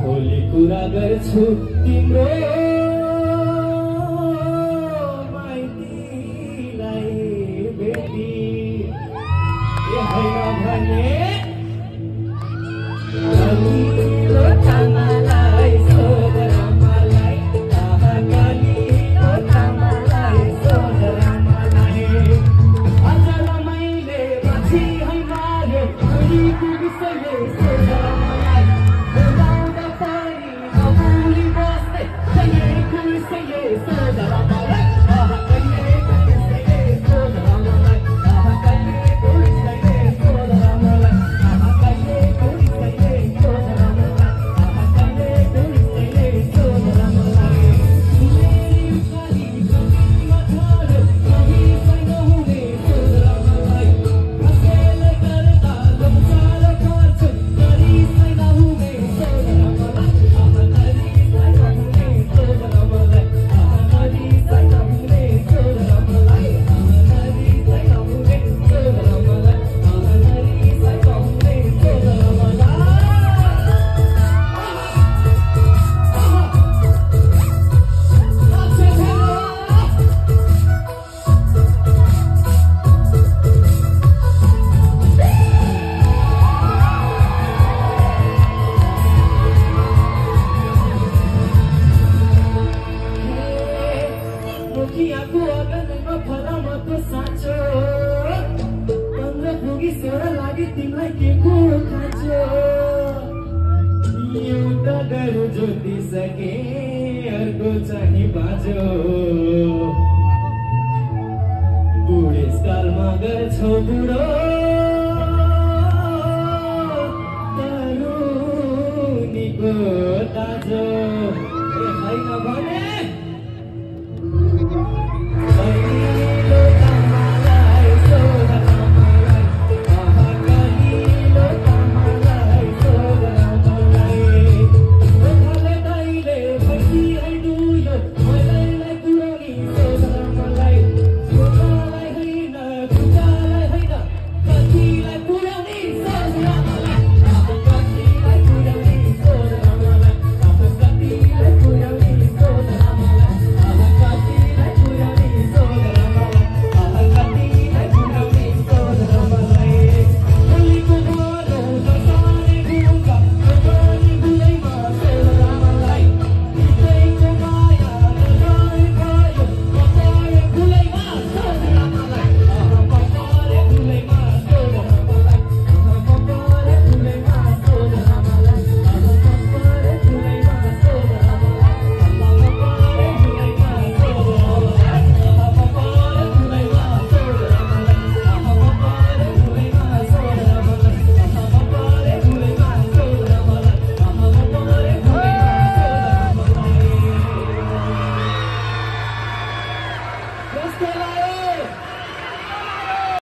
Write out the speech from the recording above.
भोलि कुरा गर्छु तिम्रो माइतीलाई बेटी होइन भने गलिलो तामालाई सोध रामालाई गलिलो तामालाई सोध रामालाई आज रमाइले माथि है मार्यो भोलिको विषयले सोध रामालाई बोलाउँदा पनि नबोली बस्दै कहिलेको विषयले सोध रामालाई कहिलेको विषयले सोध रामालाई कहिलेको विषयले सोध रामालाई कहिलेको विषयले सोध रामालाई कहिलेको विषयले सोध रामालाई मेरी उकाली कतिमा थाल्यो कहीँ छैन हुने सोध रामालाई कसैले गर्दा लोकचार गर्छु गरी छैन हुने सोध रामालाई गरी छैन हुने सोध रामालाई गरी छैन हुने सोध रामालाई गरी छैन हुने सोध रामालाई गरी छैन हुने सोध रामालाई मुखियाको अगनमा फलामको साँचो पन्ध्र पुगी सोह्र लागि तिमीलाई के को खाँचो एउटा गरु जोतिसके अर्को चाहिँ बाँझो बुढेसकालमा गर्छौ बुढो